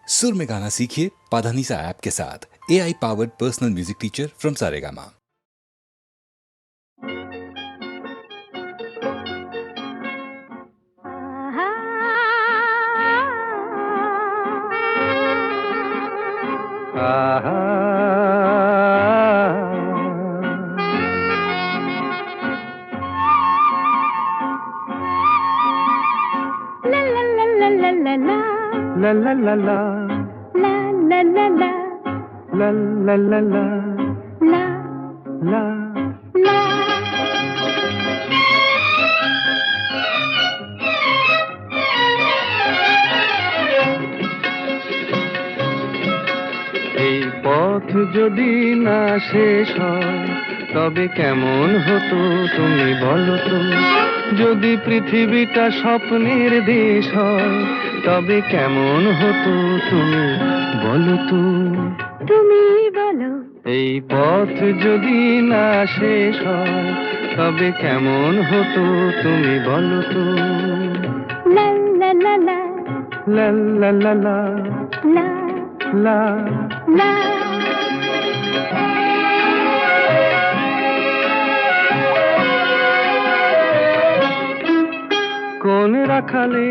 सुर में गाना सीखिए पाधानीसा ऐप के साथ। AI powered personal music teacher from Saregama. La la la la la la la la la la la la la la la এই পথ যদি না শেষ হয় তবে কেমন হতো তুমি বলো তো। যদি পৃথিবীটা স্বপ্নের দেশ হয় তবে কেমন হতো তুমি বলো তো। তুমি বলো। এই পথ যদি না শেষ হয় তবে কেমন হতো তুমি বলো তো। লা লা লা লা লা লা লা লা লা লা লা। কোন রাখালে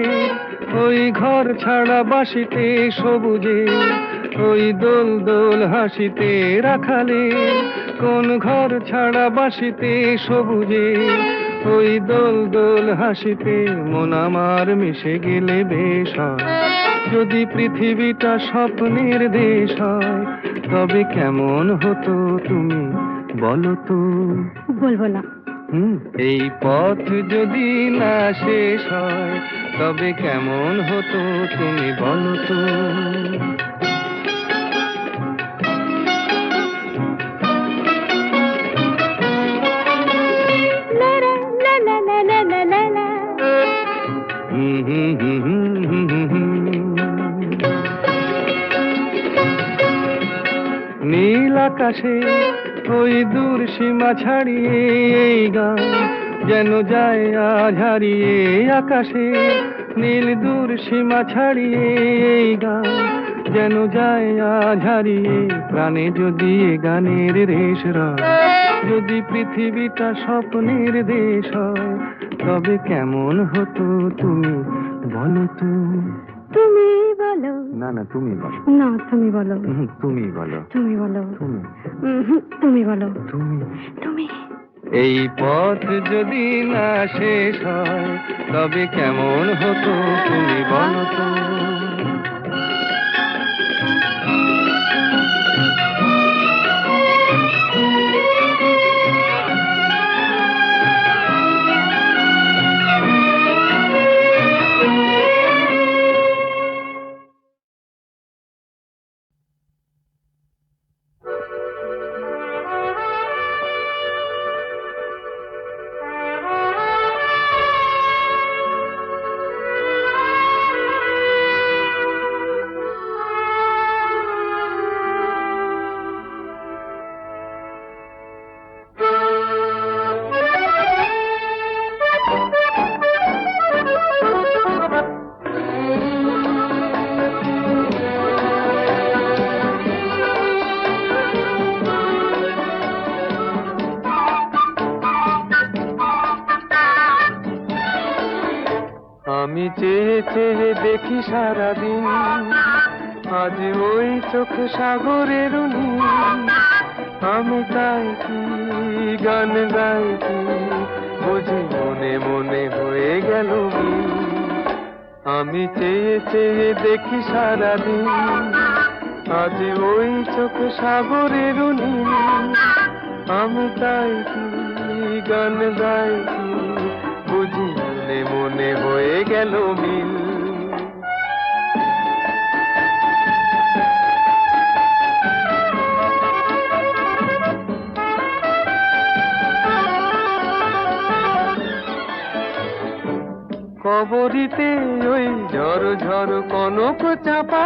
ওই ঘর ছাড়া বাসিতে সবুজে ওই দোল দোল হাসিতে রাখালে কোন ঘর ছাড়া বাসিতে সবুজে ওই দোল দোল হাসিতে মন আমার মিশে গেলে বেশ হয়। যদি পৃথিবীটা স্বপ্নের দেশ হয় তবে কেমন হতো তুমি বলো তো। বলবো না। এই পথ যদি না শেষ হয় তবে কেমন হতো তুমি বলো তো। নীল আকাশে ওই দূর সীমা ছাড়িয়ে এই গান যেন যায় আজ হারিয়ে। আকাশে নীল দূর সীমা ছাড়িয়ে এই গান যেন যায় আজ হারিয়ে। প্রাণে যদি এ গানের রেশ রয় যদি পৃথিবীটা স্বপ্নের দেশ হয় তবে কেমন হতো তুমি বলো তো। তুমি বলো। না না তুমি বলো। না তুমি বলো। তুমি বলো। তুমি বলো। তুমি তুমি বলো। তুমি তুমি। এই পথ যদি না শেষ হয় তবে কেমন হতো তুমি বলো তো। আমি চেয়ে চেয়ে দেখি সারাদিন আজ ওই চোখ সাগরের নীল। আমি তাই কি গান গাই কি বুঝি মনে মনে হয়ে গেল মিল। আমি চেয়ে চেয়ে দেখি সারাদিন আজ ওই চোখ সাগরের নীল। আমি তাই কি গান গাই কি বুঝি মনে মনে হয়ে গেল মিল। কবরীতে ওই ঝড় ঝড় কনক চাপা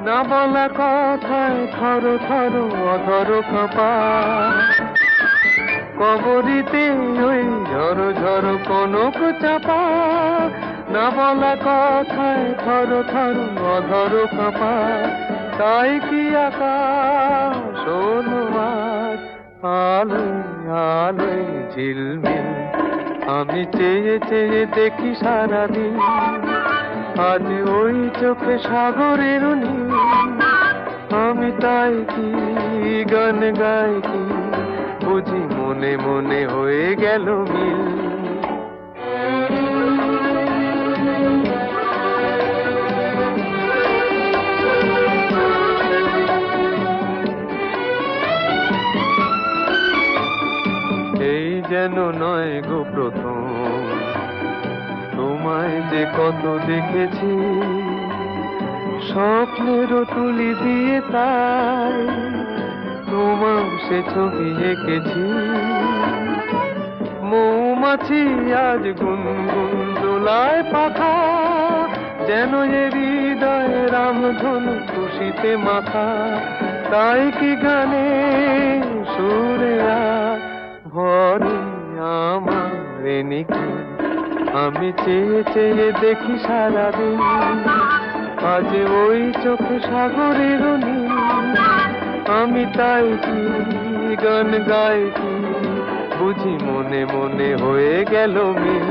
না বলা কথায় থর থর অধর কাঁপা। কবরীতে ওই ঝড় ঝড় কনক চাপা না বলা কথায় থর থর অধর কাঁপায়, তাই কি আকাশ হলো আজ আলোয় আলোয় ঝিলমিল। আমি চেয়ে চেয়ে দেখি সারাদিন, আজ ওই চোখে সাগরের নীল। আমি তাই কি গান গাই কি, বুঝি মনে মনে হয়ে গেল মিল। এই যেন নয় গো প্রথম, তোমায় যে কত দেখেছি, স্বপ্নেরও তুলি দিয়ে তাই তোমার সে ছবি এঁকেছি। মৌমাছি আজ গুনগুন দোলায় পাখা, যেন এ হৃদয় রামধনু খুশিতে মাথা। তাই কি গানে সুরেরা ভরে আমার নিকি, আমি চেয়ে চেয়ে দেখি সারাদিন, আজ ওই চোখে সাগরের নীল। আমি তাই কি গান গাই কি, বুঝি মনে মনে হয়ে গেল মিল।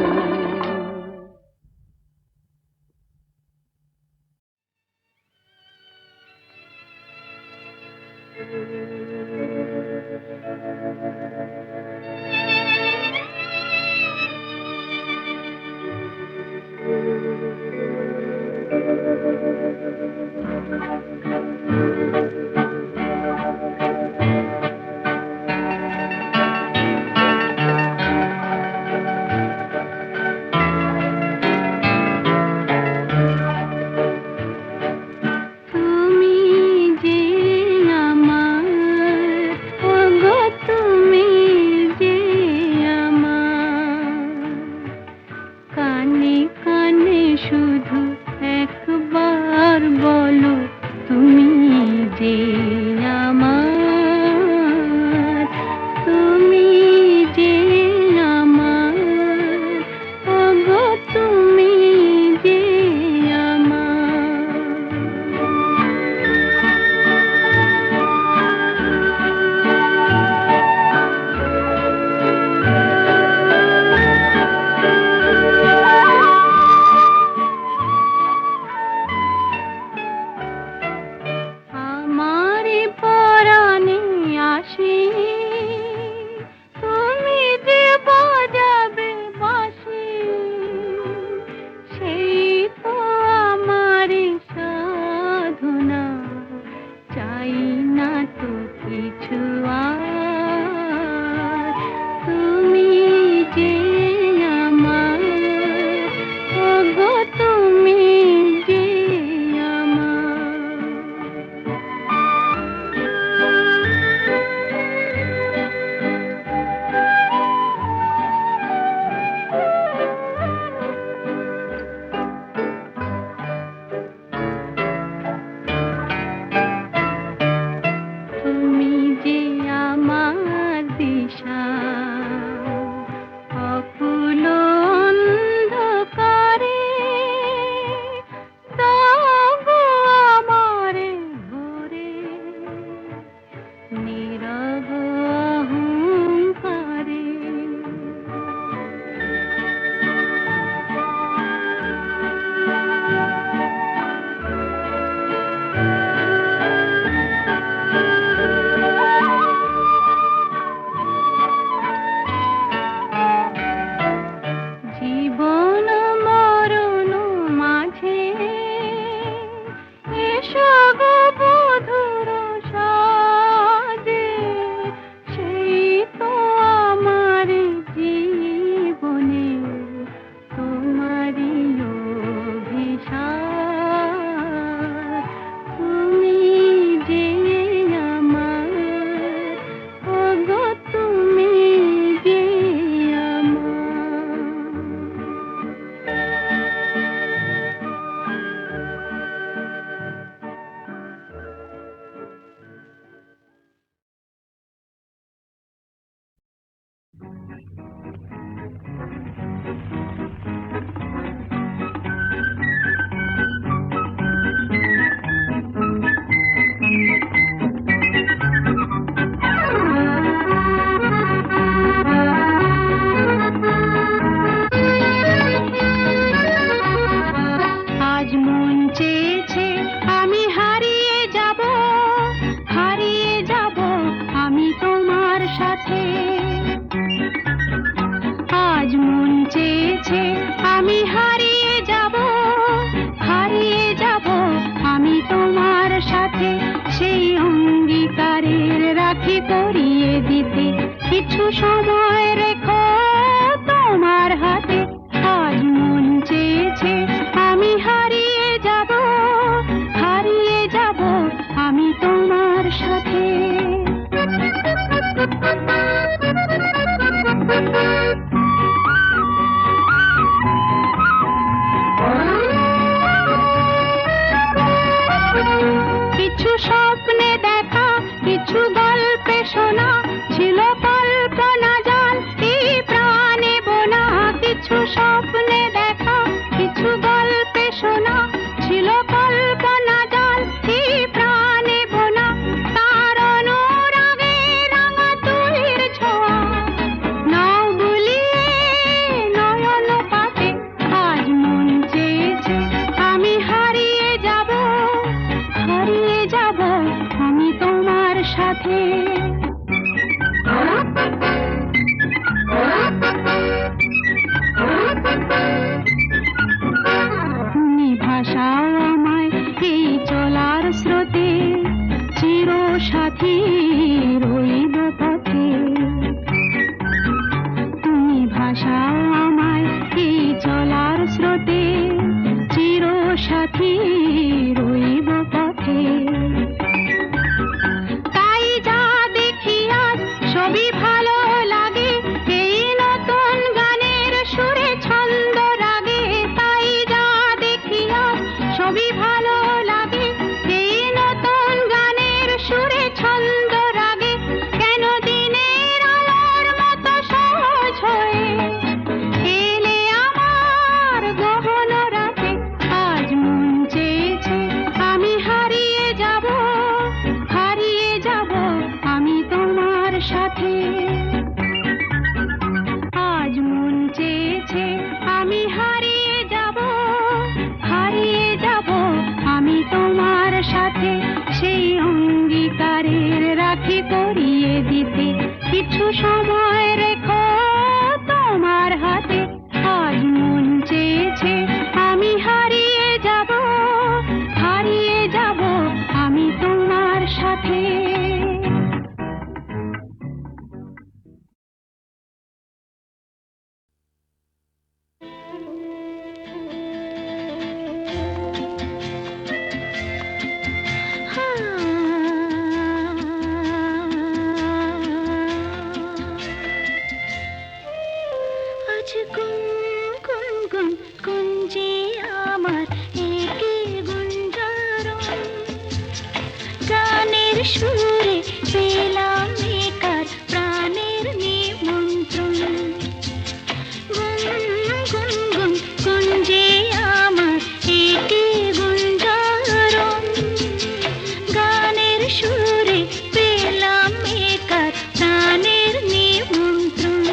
সময় রেখো তোমার হাতে, আজ মন চেয়েছে আমি হারিয়ে যাব, হারিয়ে যাব আমি তোমার সাথে। কিছু স্বপ্নে দেখা, কিছু গল্পে শোনা, ছিল কল্পনা জাল এই প্রাণে বোনা। কিছু স্বপ্নে দেখা, কিছু গল্পে শোনা, ছিল কল্পনা জাল এই প্রাণে বোনা। তার অনুরাগে রাঙা তুলির ছোঁয়া নাও বুলিয়ে নয়ন পাতে, আজ মন চেয়েছে আমি হারিয়ে যাব, হারিয়ে যাব আমি তোমার সাথে। তুমি ভাষাও আমায় এই চলার স্রোতে, চির সাথী রইব পথে। তুমি ভাষাও আমায় এই চলার স্রোতে, চির সাথী রইব পথে। তাই যা দেখি আজ সবই ভালো লাগে, এই নতুন গানের সুরে ছন্দ রাগে। তাই যা দেখি আজ সবই ভালো লাগে, এই নতুন গানের সুরে ছন্দ রাগে। কেন দিনের আলোর মতো সহজ হয়ে এলে আমার গহন রাতে, আজ মন চেয়েছে আমি হারিয়ে যাব, হারিয়ে যাব আমি তোমার সাথে। আজ মন চেয়েছে আমি হারিয়ে যাব, হারিয়ে যাব আমি তোমার সাথে। সেই অঙ্গীকারের রাখি পরিয়ে দিতে কিছু সময় রেখো তোমার হাতে, আজ মন চেয়েছে আমি হারিয়ে যাব, হারিয়ে যাব আমি তোমার সাথে। আজ গুন গুন গুন গুঞ্জে আমার একে গুঞ্জারণ, গানের সুরে পেলাম একার প্রাণের নিমন্ত্রণ। গুন গুন গুন গুঞ্জে আমার একে গুঞ্জারণ, গানের সুরে পেলাম একার প্রাণের নিমন্ত্রণ।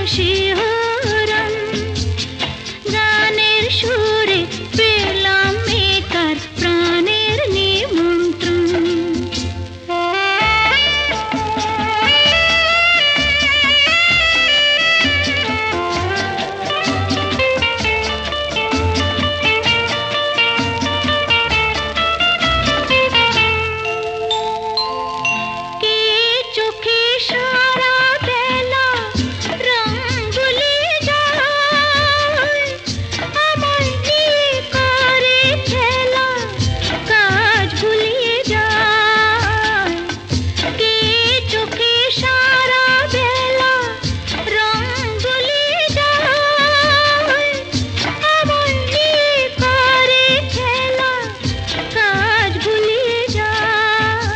শিহরণ গানের সুরে পেলাম একার প্রাণের নিমন্ত্রণ কে চোখে সারা বেলা রং ভুলে যায় আমায় নিয়ে করে খেলা কাজ ভুলিয়ে যায় কে চোখে সারা বেলা রং ভুলিয়ে যায় আমায় নিয়ে করে খেলা কাজ ভুলিয়ে যায়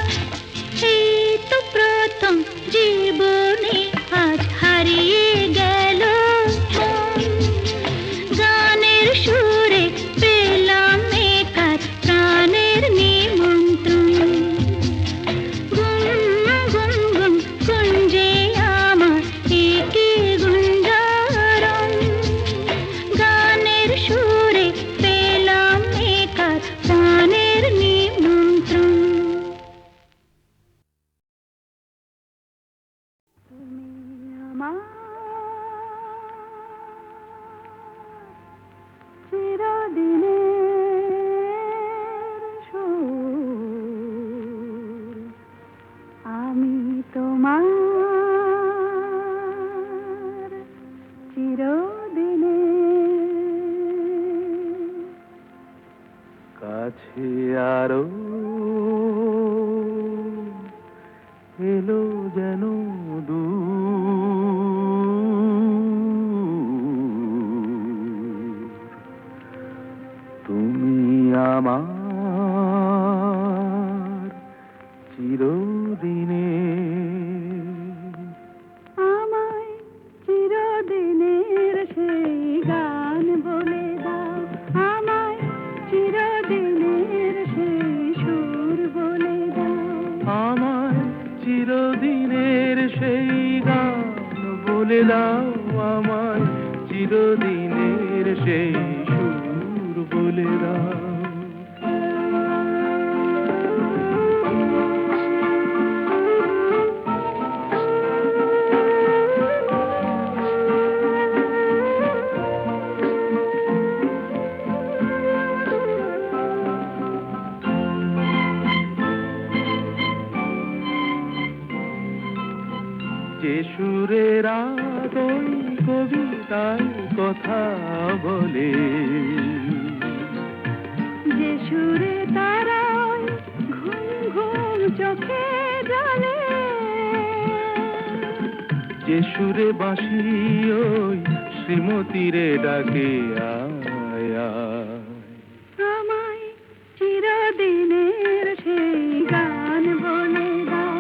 এই তো প্রথম জীবনে আজ হারিয়ে গেল মন। গানের সুরে পেলাম একার প্রাণের নিমন্ত্রণ গুন গুন গুন গুঞ্জে আমার একে গুঞ্জারণ গানের সুরে পেলাম একার প্রাণের নিমন্ত্রণ আমার চিরদিনের সুর আমি তোমার চিরদিনের কাছে আরো এলো যেন দূর তুমি আমার চিরদিনের আমায় চিরদিনের সেই গান বলে দাও আমায় চিরদিনের সেই সুর বলে দাও আমার চিরদিনের সেই গান বলে দাও আমায় চিরদিনের সেই সুর বলে দাও যে সুরের আদই কবিতায় কথা বলে যে সুরে তারায় ঘুম ঘুম চোখে জলে যে সুরে বাঁশি ওই শ্রীমতীরে ডাকে আয় আয়। আমায় চিরদিনের সেই গান বলে দাও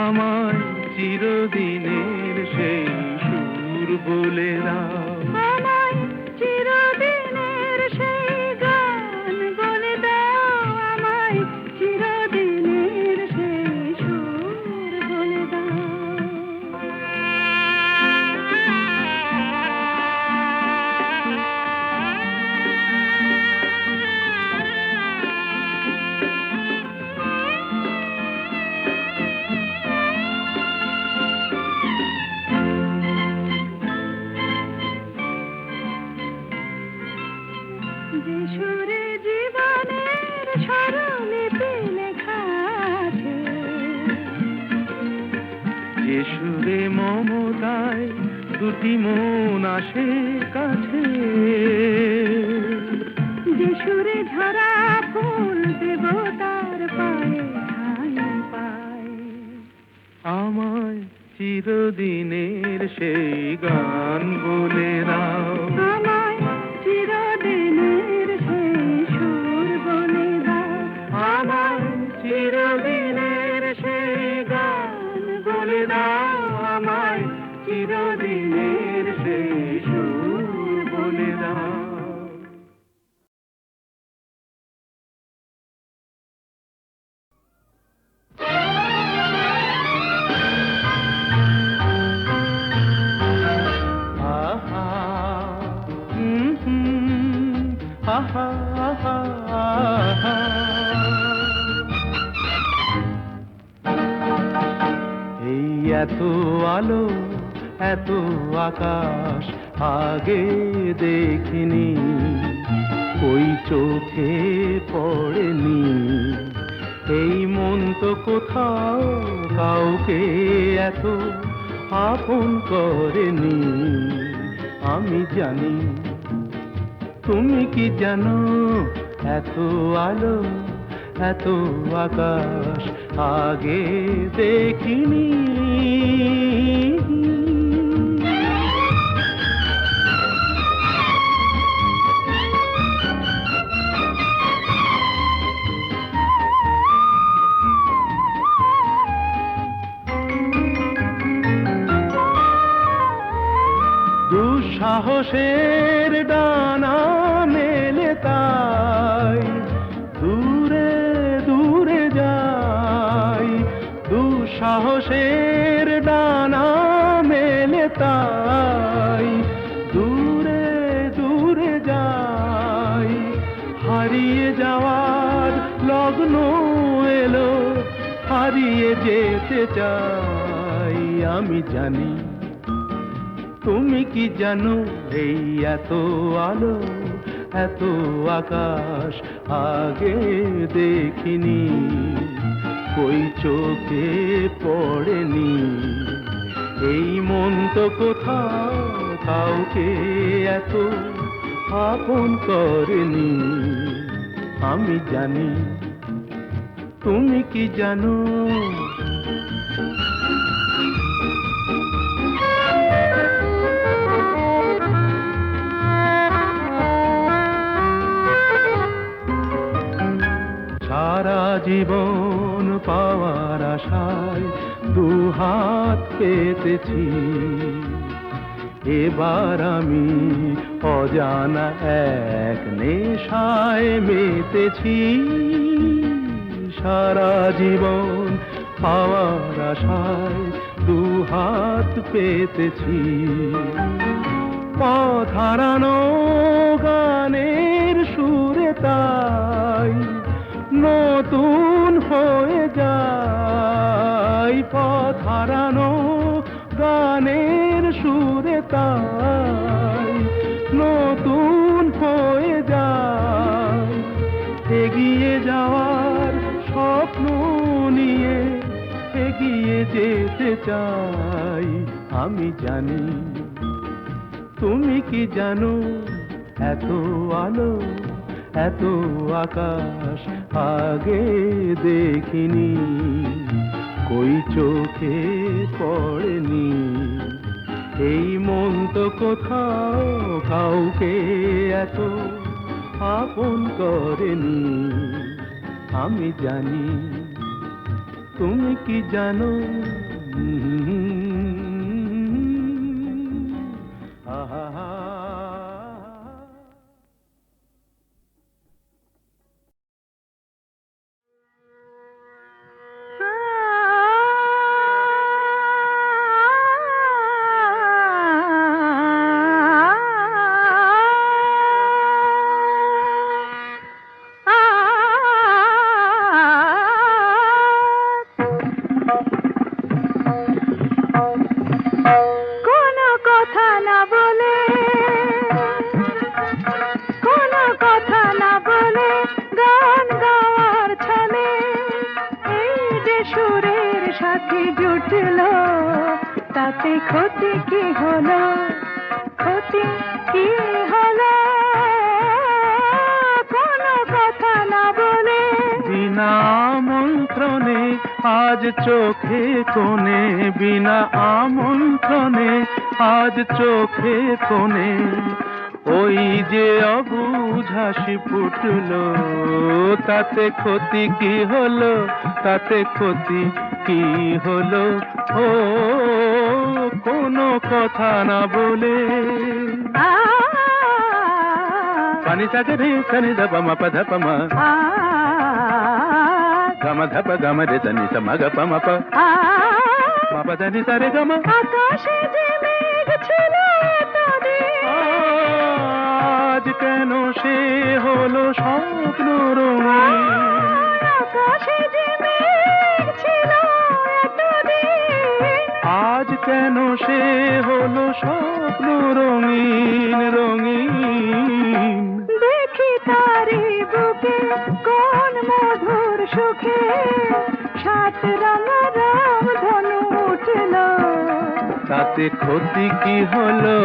আমায় চিরদিনের সেই সুর বলে দাও আমায় চিরদিনের সেই গান বলে দাও আমায় চিরদিনের সেই সুর বলে দাও যে সুরে জীবনের স্বরলিপি লেখা আছে যে সুরে মমতায় দুটি মন আসে কাছে যে সুরে ঝরা ফুল দেবতার পায়ে ঠাঁই পায় আমায় চিরদিনের সেই গান বলে দাও আমায় চিরদিনের সেই সুর বলে দাও আমায় চিরদিনের সেই গান বলে দাও আমায় চিরদিনের সেই সুর বলে দাও এত আলো এত আকাশ আগে দেখিনি, ওই চোখে পড়েনি। এই মন তো কোথাও কাউকে এত আপন করেনি। আমি জানি, তুমি কি জানো, এত আলো এত আকাশ আগে দেখিনি। দুঃসাহসের ডানা মেলে তাই দূরে দূরে যাই, দুঃসাহসের ডানা মেলে তাই দূরে দূরে যাই। হারিয়ে যাওয়ার লগ্ন এলো, হারিয়ে যেতে চাই। আমি জানি, তুমি কি জানো, এই এত আলো এত আকাশ আগে দেখিনি, ওই চোখে পড়েনি। এই মন তো কোথাও কাউকে এত আপন করেনি। আমি জানি, তুমি কি জানো। সারা জীবন পাওয়ার আশায় দুহাত পেতেছি, এবার আমি অজানা এক নেশায় মেতেছি। সারা জীবন পাওয়ার আশায় দুহাত পেতেছি, পথ হারানো গানের সুরে তাই নতুন হয়ে যায়। পথ হারানো গানের সুরে তাই নতুন হয়ে যায়। এগিয়ে যাওয়ার স্বপ্ন নিয়ে এগিয়ে যেতে চাই। আমি জানি, তুমি কি জানো, এত আলো এত আকাশ আগে দেখিনি, কই চোখে পড়েনি। এই মন তো কোথাও কাউকে এত আপন করেনি। আমি জানি, তুমি কি জানো। আহা। কোনো কথা না বলে, কোনো কথা না বলে গান গাওয়ার ছলে এই যে সুরের সাথে জুটলো, তাতে ক্ষতি কি হলো, ক্ষতি কি হলো। কোনো কথা না বলে, বিনা আমন্ত্রণে আজ চোখে কোণে, বিনা আমন্ত্রণে আজ চোখে কোণে ওই যে অবুঝ হাসি ফুটলো, তাতে ক্ষতি কি হলো, তাতে ক্ষতি কি হলো। ও কোনো কথা না বলে। পানি সাথে রে সনি ধপ ম পধ প ম গম ধপ গম রে সনি স ম গ প ম প ম প ধ নি সা রে গ ম। আকাশে যে মেঘ ছিল এতদিন, আজ কেন সে হলো স্বপ্ন রঙিন। আকাশে যে মেঘ ছিল এতদিন, স্বপ্ন রঙিন রঙিন। দেখি তারি বুকে কোন মধুর সুখে সাত রঙা রাম ধনু উঠল। তাতে ক্ষতি কি হলো,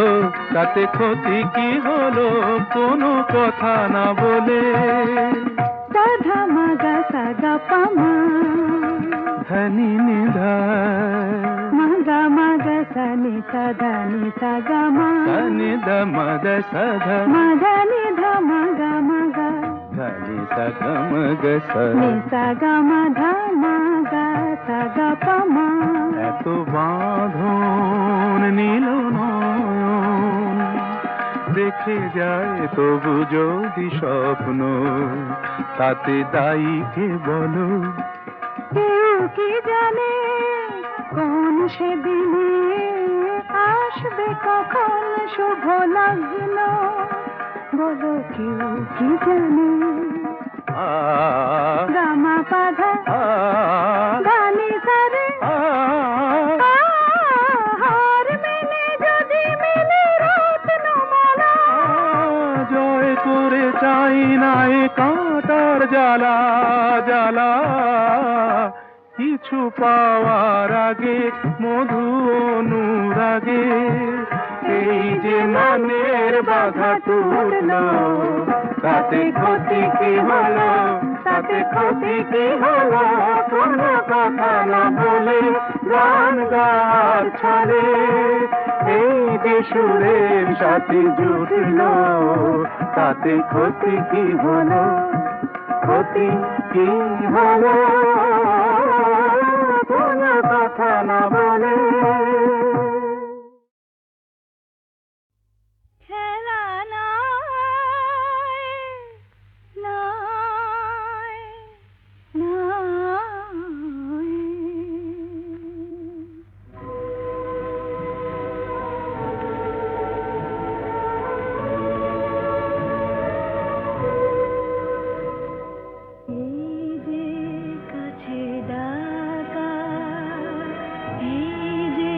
তাতে ক্ষতি কি হলো, কোনো কথা না বলে। সাধা মাগা সাগা পামা ধনি নিধা মাগা মাগা সানি সাধা নি সাগা মা ধনি দ মদ সধ মাগা নিধা মাগা মাগা ধনি সগ মগ স। নি সাগা মাধা মাগা সাগা পামা। এত বাঁধন নীল নয়ন দেখে যায় তবু যদি স্বপ্ন, তাতে দায়ী কে বলো। কেউ কি জানে কোন সেদিনে আসবে কখন শুভ লগ্ন, বলো কেউ কি জানে। আ গামা পাধা আ গানি সারে আ হার মেনে যদি মেলে রত্নমালা। জয় করে চাই নাই কাঁটার জ্বালা জ্বালা, কিছু পাওয়ার আগে মধু অনুরাগে এই যে মনের বাধা টুটলো। তাতে ক্ষতি কি হলো, তাতে ক্ষতি কি হলো, কোনো কথা না বলে গান গাওয়ার ছলে এই যে সুরের সাথে জুটলো। তাতে ক্ষতি কি হলো, ক্ষতি কি হলো, কোনো কথা না বলে। খেলা নাই নাই নাই। এই যে কাছে ডাকা, এই যে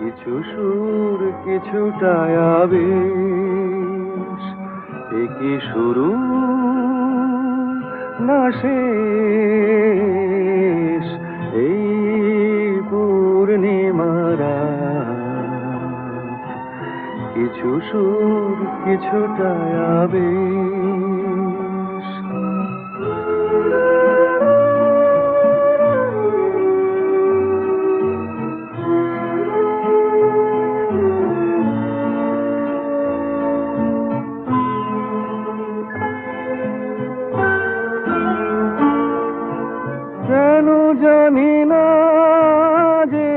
কিছু সুর কিছুটা আবেশ, এ কি শুরু না শেষ, এই পূর্ণিমারা কিছু সুর কিছুটা আবেশ। কেন জানি না যে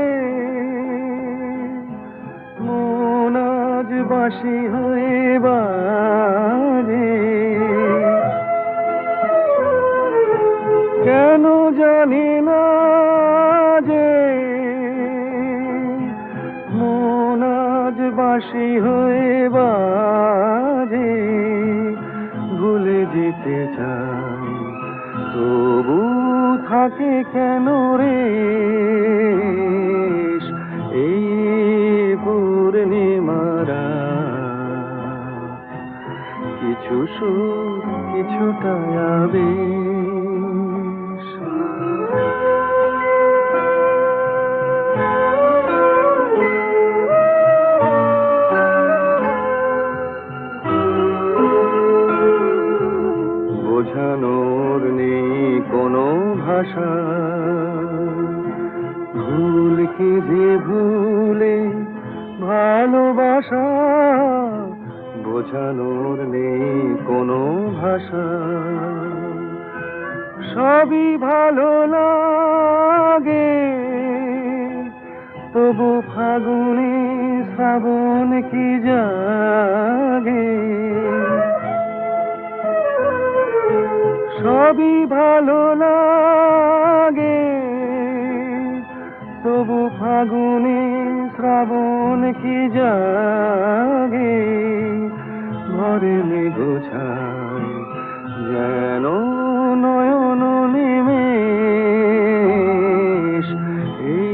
মন আজ বাঁশি হয়ে বাজে, কেন জানি না যে মন আজ বাঁশি হয়ে বাজে, ভুলে যেতে চাই তবু থাকে কেন রে এই পূর্ণিমারা, কিছু সুর কিছুটা আবেশ। বোঝানোর নেই কোনো ভাষা, ভুল কি যে ভুলে ভালোবাসা, বোঝানোর নেই কোনো ভাষা, সবই ভালো লাগে তবু ফাগুনে শ্রাবণ কি জাগে, সবই ভালো লাগে তবু ফাগুনে শ্রাবণ কি জাগে, ঘরে গোছায় যেন নয়ন নিমেষ, এই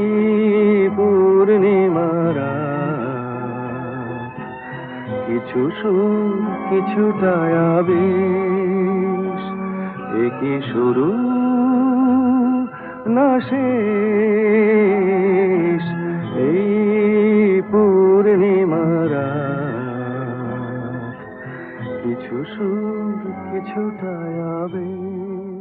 পূর্ণিমারা কিছু সুর কিছুটা আবেশ, এ কি শুরু না শেষ, এই পূর্ণিমারা কিছু সুর কিছুটা আবেশ।